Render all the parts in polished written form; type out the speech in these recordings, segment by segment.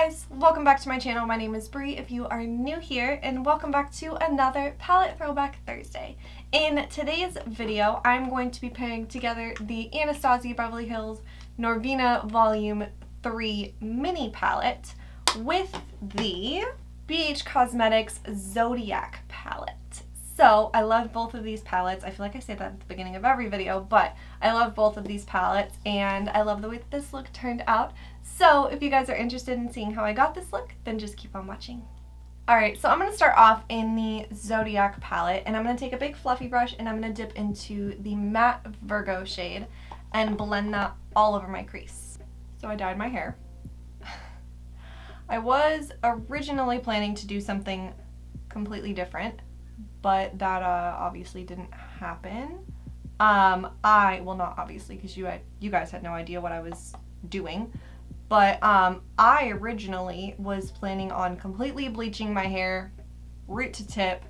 guys, welcome back to my channel. My name is Bree if you are new here, and welcome back to another Palette Throwback Thursday. In today's video, I'm going to be putting together the Anastasia Beverly Hills Norvina Volume 3 mini palette with the BH Cosmetics Zodiac Palette. So I love both of these palettes. I feel like I say that at the beginning of every video, but I love both of these palettes and I love the way that this look turned out. So if you guys are interested in seeing how I got this look, then just keep on watching. Alright, so I'm going to start off in the Zodiac palette, and I'm going to take a big fluffy brush and I'm going to dip into the matte Virgo shade and blend that all over my crease. So I dyed my hair. I was originally planning to do something completely different, but that obviously didn't happen. Well, not obviously, because you guys had no idea what I was doing. But I originally was planning on completely bleaching my hair, root to tip,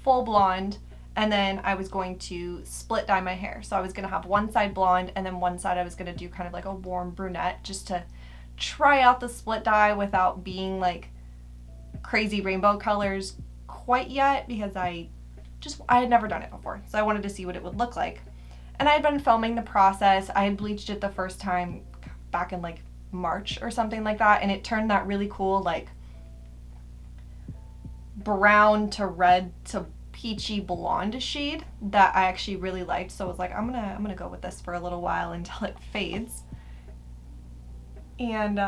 full blonde, and then I was going to split dye my hair. So I was going to have one side blonde, and then one side I was going to do kind of like a warm brunette, just to try out the split dye without being like crazy rainbow colors quite yet, because I had never done it before, so I wanted to see what it would look like. And I had been filming the process. I had bleached it the first time back in like March or something like that, and it turned that really cool like brown to red to peachy blonde shade that I actually really liked. So I was like, I'm gonna go with this for a little while until it fades. And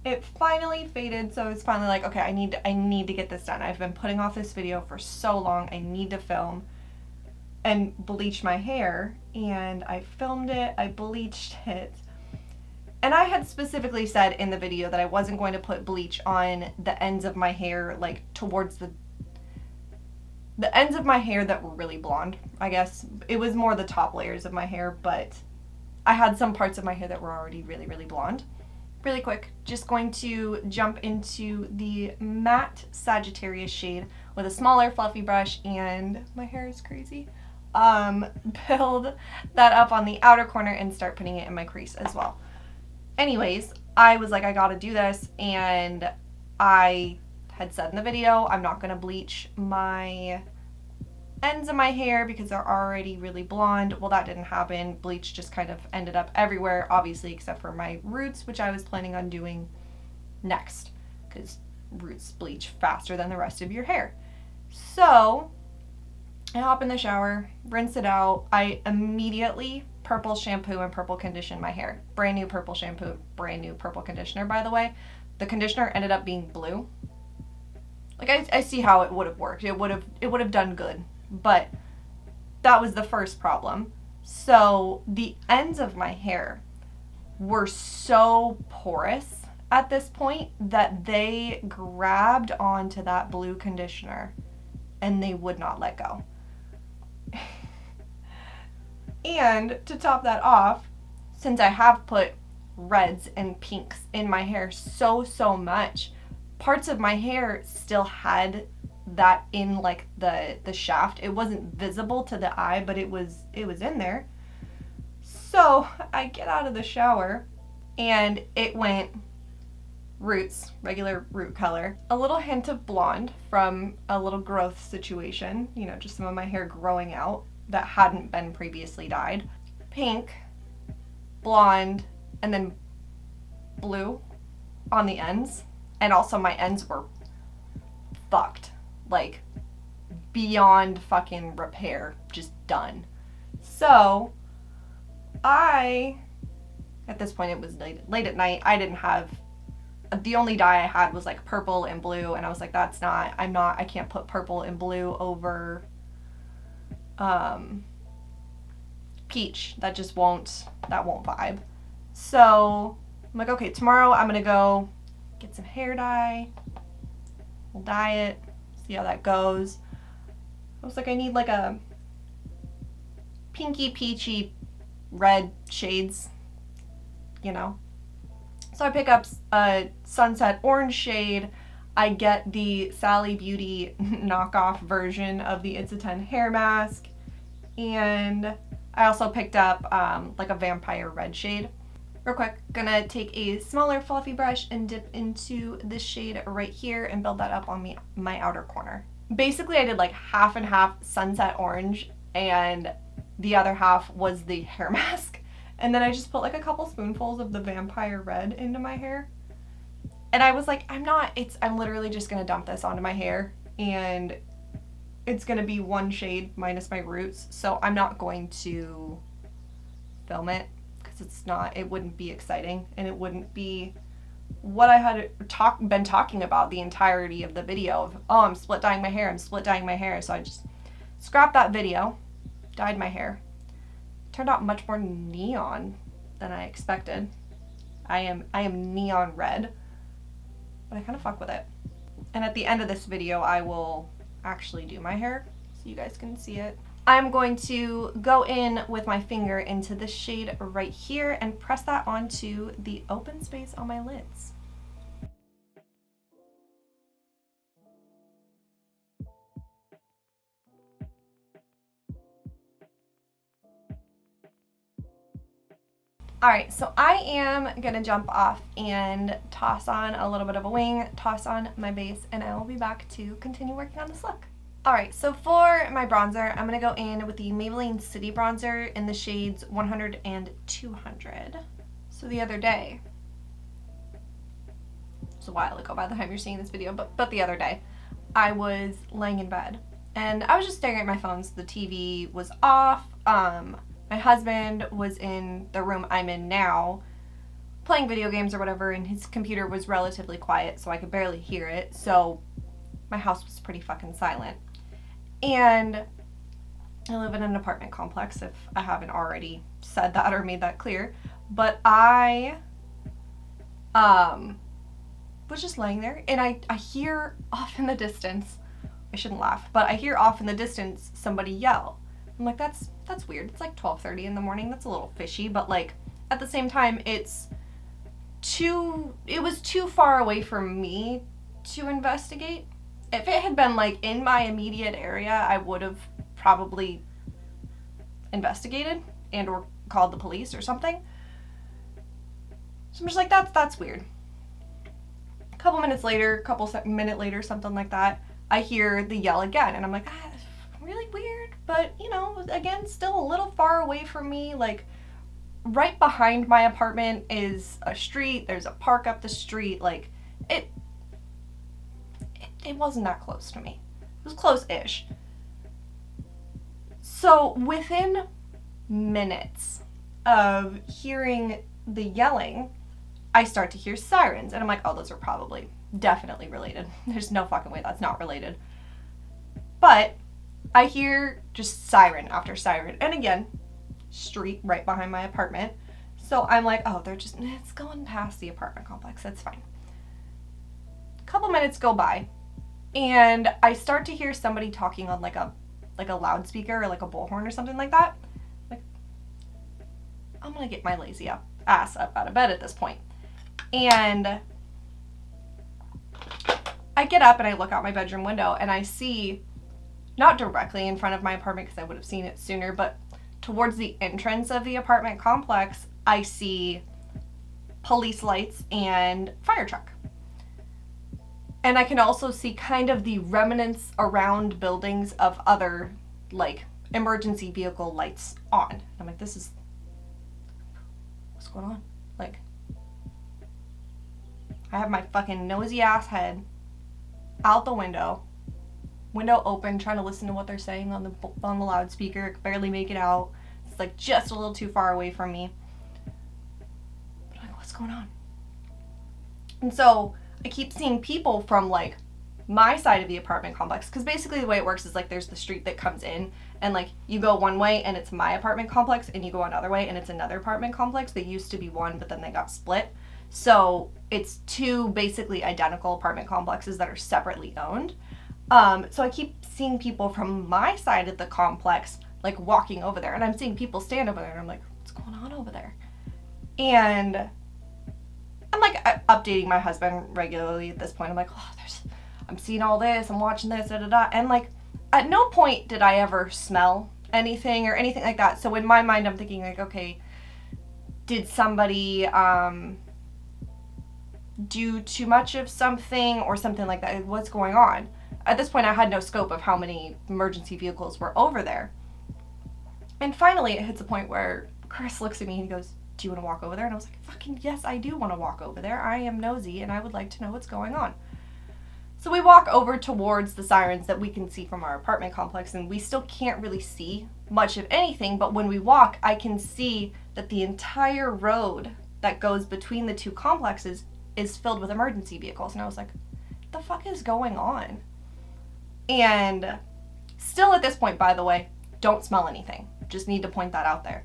it finally faded, so it's finally like, okay, I need to get this done. I've been putting off this video for so long. I need to film and bleach my hair, and I filmed it, I bleached it. And I had specifically said in the video that I wasn't going to put bleach on the ends of my hair, like towards the ends of my hair that were really blonde, I guess. It was more the top layers of my hair, but I had some parts of my hair that were already really, really blonde. Really quick, just going to jump into the matte Sagittarius shade with a smaller fluffy brush, and my hair is crazy. Build that up on the outer corner and start putting it in my crease as well. Anyways, I was like, I gotta do this, and I had said in the video I'm not gonna bleach my ends of my hair because they're already really blonde. Well, that didn't happen. Bleach just kind of ended up everywhere, obviously, except for my roots, which I was planning on doing next, because roots bleach faster than the rest of your hair. So I hop in the shower, rinse it out. I immediately purple shampoo and purple condition my hair. Brand new purple shampoo, brand new purple conditioner, by the way. The conditioner ended up being blue. Like, I see how it would have worked. It would have done good, but that was the first problem. So the ends of my hair were so porous at this point that they grabbed onto that blue conditioner and they would not let go. And to top that off, since I have put reds and pinks in my hair so much, parts of my hair still had that in like the shaft. It wasn't visible to the eye, but it was in there. So I get out of the shower and it went roots, regular root color, a little hint of blonde from a little growth situation, you know, just some of my hair growing out that hadn't been previously dyed, pink, blonde, and then blue on the ends. And also my ends were fucked, like beyond fucking repair, just done. So at this point it was late at night. I didn't have, the only dye I had was like purple and blue, and I was like, I can't put purple and blue over peach. That won't vibe. So I'm like, okay, tomorrow I'm gonna go get some hair dye, we'll dye it, see how that goes. I was like, I need like a pinky peachy red shades, you know. So I pick up a sunset orange shade. I get the Sally Beauty knockoff version of the It's a 10 hair mask, and I also picked up like a vampire red shade. Real quick, gonna take a smaller fluffy brush and dip into this shade right here and build that up on my outer corner. Basically, I did like half and half sunset orange, and the other half was the hair mask. And then I just put like a couple spoonfuls of the vampire red into my hair. And I was like, I'm literally just gonna dump this onto my hair, and it's gonna be one shade minus my roots, so I'm not going to film it because it wouldn't be exciting, and it wouldn't be what I had been talking about the entirety of the video of, oh, I'm split dyeing my hair, so I just scrapped that video, dyed my hair. Turned out much more neon than I expected. I am neon red, but I kind of fuck with it. And at the end of this video, I will actually do my hair so you guys can see it. I'm going to go in with my finger into this shade right here and press that onto the open space on my lids. Alright, so I am gonna jump off and toss on a little bit of a wing, toss on my base, and I will be back to continue working on this look. Alright, so for my bronzer, I'm gonna go in with the Maybelline City Bronzer in the shades 100 and 200. So the other day, it was a while ago by the time you're seeing this video, but the other day, I was laying in bed and I was just staring at my phone. So the TV was off. My husband was in the room I'm in now playing video games or whatever, and his computer was relatively quiet, so I could barely hear it. So my house was pretty fucking silent. And I live in an apartment complex, if I haven't already said that or made that clear. But I was just laying there, and I hear off in the distance, I shouldn't laugh, but I hear off in the distance somebody yell. I'm like, that's weird. It's like 12:30 in the morning. That's a little fishy, but like at the same time, it was too far away for me to investigate. If it had been like in my immediate area, I would have probably investigated and or called the police or something. So I'm just like, that's weird. A couple minutes later, minute later, something like that, I hear the yell again, and I'm like, really weird, but you know, again, still a little far away from me. Like right behind my apartment is a street, there's a park up the street. Like it wasn't that close to me. It was close-ish. So within minutes of hearing the yelling, I start to hear sirens, and I'm like, oh, those are probably definitely related. There's no fucking way that's not related. But I hear just siren after siren, and again, street right behind my apartment. So I'm like, oh, it's going past the apartment complex, that's fine. A couple minutes go by, and I start to hear somebody talking on like a loudspeaker or like a bullhorn or something like that. Like, I'm gonna get my lazy ass up out of bed at this point. And I get up and I look out my bedroom window, and I see, not directly in front of my apartment because I would have seen it sooner, but towards the entrance of the apartment complex, I see police lights and fire truck. And I can also see kind of the remnants around buildings of other like emergency vehicle lights on. I'm like, what's going on? Like, I have my fucking nosy ass head out the window open, trying to listen to what they're saying on the loudspeaker. I could barely make it out. It's like just a little too far away from me. But I'm like, what's going on? And so I keep seeing people from like my side of the apartment complex, because basically the way it works is like there's the street that comes in, and like you go one way and it's my apartment complex, and you go another way and it's another apartment complex. They used to be one, but then they got split. So it's two basically identical apartment complexes that are separately owned. So I keep seeing people from my side of the complex like walking over there, and I'm seeing people stand over there, and I'm like, what's going on over there? And I'm like updating my husband regularly at this point. I'm like, oh, I'm seeing all this, I'm watching this, and like at no point did I ever smell anything or anything like that. So in my mind, I'm thinking like, okay, did somebody do too much of something or something like that? What's going on? At this point, I had no scope of how many emergency vehicles were over there. And finally, it hits a point where Chris looks at me and he goes, do you want to walk over there? And I was like, fucking yes, I do want to walk over there. I am nosy and I would like to know what's going on. So we walk over towards the sirens that we can see from our apartment complex, and we still can't really see much of anything, but when we walk, I can see that the entire road that goes between the two complexes is filled with emergency vehicles. And I was like, what the fuck is going on? And still at this point, by the way, don't smell anything. Just need to point that out there.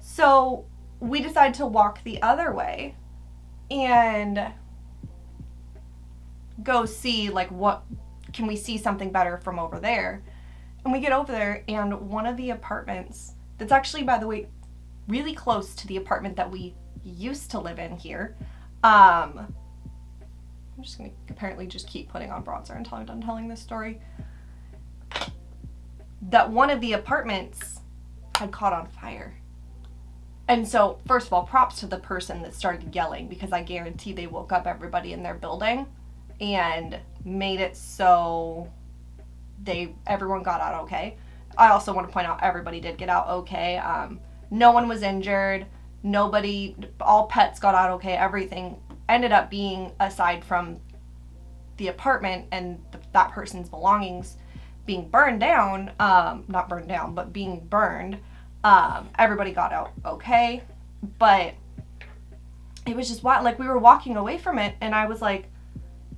So we decide to walk the other way and go see, like, what can we see something better from over there. And we get over there, and one of the apartments that's actually, by the way, really close to the apartment that we used to live in here. I'm just gonna apparently just keep putting on bronzer until I'm done telling this story. That one of the apartments had caught on fire. And so, first of all, props to the person that started yelling, because I guarantee they woke up everybody in their building and made it so everyone got out okay. I also want to point out everybody did get out okay. No one was injured. All pets got out okay. Everything ended up being, aside from the apartment and that person's belongings being burned down, not burned down, but being burned, everybody got out okay. But it was just wild. Like, we were walking away from it, and I was like,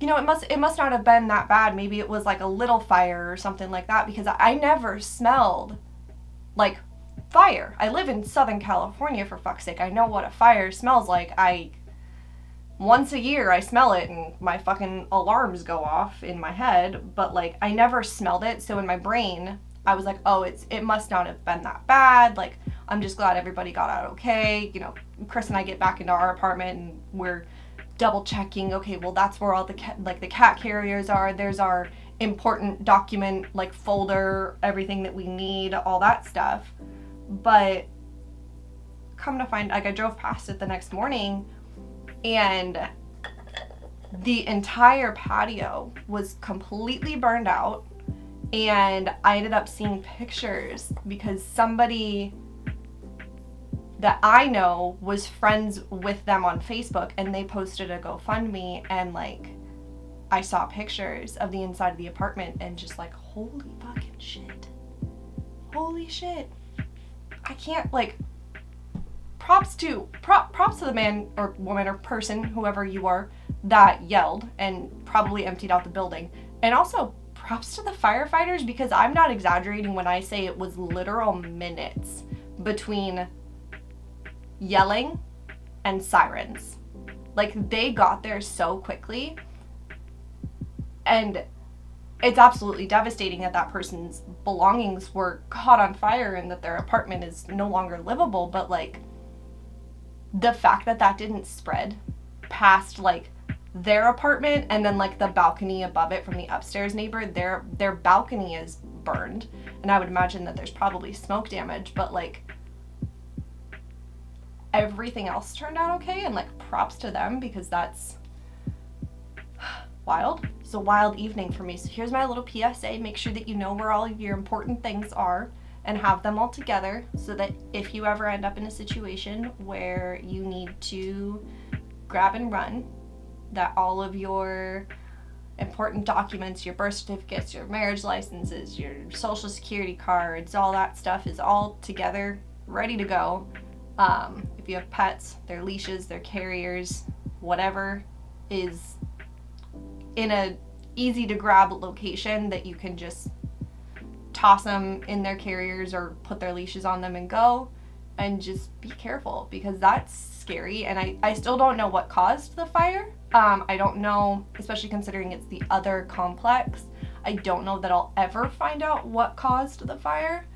you know, it must not have been that bad. Maybe it was like a little fire or something like that, because I never smelled like fire. I live in Southern California, for fuck's sake. I know what a fire smells like. Once a year I smell it and my fucking alarms go off in my head, but like I never smelled it. So in my brain, I was like, oh, it must not have been that bad. Like, I'm just glad everybody got out okay. You know, Chris and I get back into our apartment and we're double checking, okay, well, that's where all the cat carriers are. There's our important document, like, folder, everything that we need, all that stuff. But come to find, like, I drove past it the next morning, and the entire patio was completely burned out, and I ended up seeing pictures because somebody that I know was friends with them on Facebook, and they posted a GoFundMe, and like I saw pictures of the inside of the apartment, and just like, holy fucking shit. Holy shit. I can't, like, props to the man or woman or person, whoever you are, that yelled and probably emptied out the building. And also props to the firefighters, because I'm not exaggerating when I say it was literal minutes between yelling and sirens. Like, they got there so quickly, and it's absolutely devastating that that person's belongings were caught on fire and that their apartment is no longer livable. But like, the fact that that didn't spread past like their apartment, and then like the balcony above it from the upstairs neighbor, their balcony is burned, and I would imagine that there's probably smoke damage, but like everything else turned out okay, and like props to them, because that's wild. It's a wild evening for me. So here's my little PSA. Make sure that you know where all of your important things are and have them all together, so that if you ever end up in a situation where you need to grab and run, that all of your important documents, your birth certificates, your marriage licenses, your social security cards, all that stuff is all together, ready to go. If you have pets, their leashes, their carriers, whatever is in a easy to grab location that you can just toss them in their carriers or put their leashes on them and go, and just be careful, because that's scary. And I still don't know what caused the fire. I don't know, especially considering it's the other complex. I don't know that I'll ever find out what caused the fire.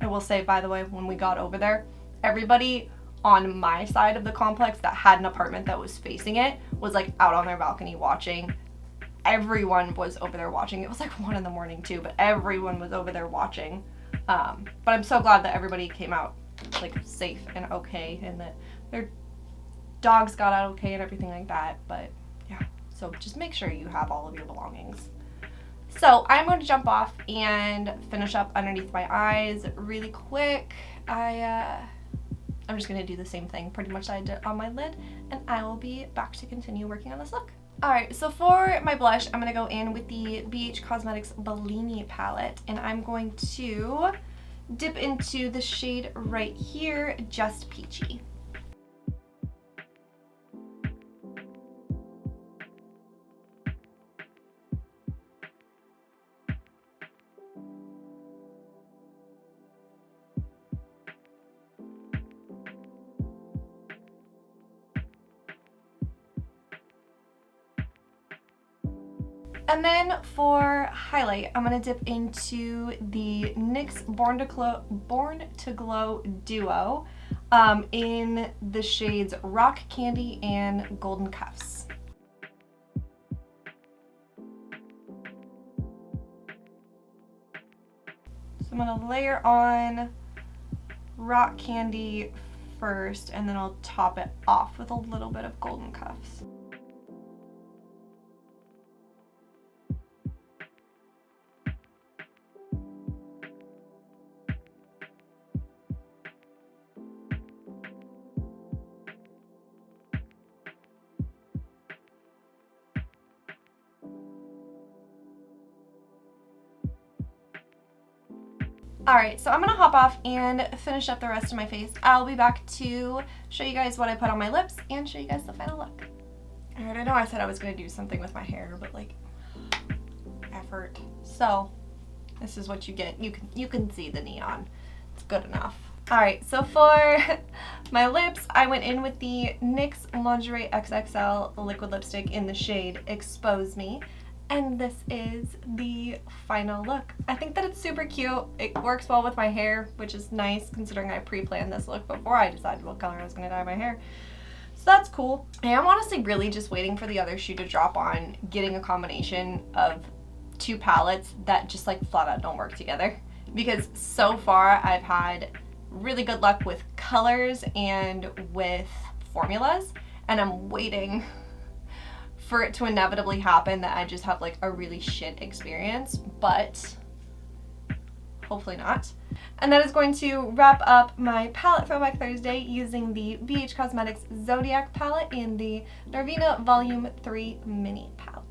I will say, by the way, when we got over there, everybody on my side of the complex that had an apartment that was facing it was like out on their balcony watching. Everyone was over there watching. It was like 1 a.m. too, but everyone was over there watching. But I'm so glad that everybody came out like safe and okay, and that their dogs got out okay and everything like that, but yeah, so just make sure you have all of your belongings. So I'm going to jump off and finish up underneath my eyes really quick. I'm just going to do the same thing pretty much that I did on my lid, and I will be back to continue working on this look. Alright, so for my blush, I'm going to go in with the BH Cosmetics Bellini palette, and I'm going to dip into the shade right here, Just Peachy. And then for highlight, I'm going to dip into the NYX Born to Glow Duo in the shades Rock Candy and Golden Cuffs. So I'm going to layer on Rock Candy first, and then I'll top it off with a little bit of Golden Cuffs. Alright, so I'm going to hop off and finish up the rest of my face. I'll be back to show you guys what I put on my lips and show you guys the final look. Alright, I know I said I was going to do something with my hair, but like, effort. So, this is what you get. You can see the neon. It's good enough. Alright, so for my lips, I went in with the NYX Lingerie XXL liquid lipstick in the shade Expose Me. And this is the final look. I think that it's super cute. It works well with my hair, which is nice considering I pre-planned this look before I decided what color I was gonna dye my hair. So that's cool. I am honestly really just waiting for the other shoe to drop on getting a combination of two palettes that just like flat out don't work together. Because so far I've had really good luck with colors and with formulas, and I'm waiting for it to inevitably happen that I just have like a really shit experience, but hopefully not. And that is going to wrap up my Palette Throwback Thursday using the BH Cosmetics Zodiac Palette in the Norvina Volume 3 Mini Palette.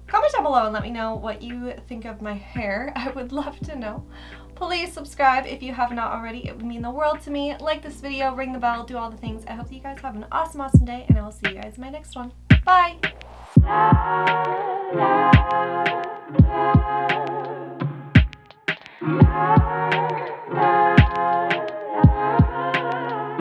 Comment down below and let me know what you think of my hair. I would love to know. Please subscribe if you have not already. It would mean the world to me. Like this video, ring the bell, do all the things. I hope that you guys have an awesome, awesome day, and I will see you guys in my next one. Bye!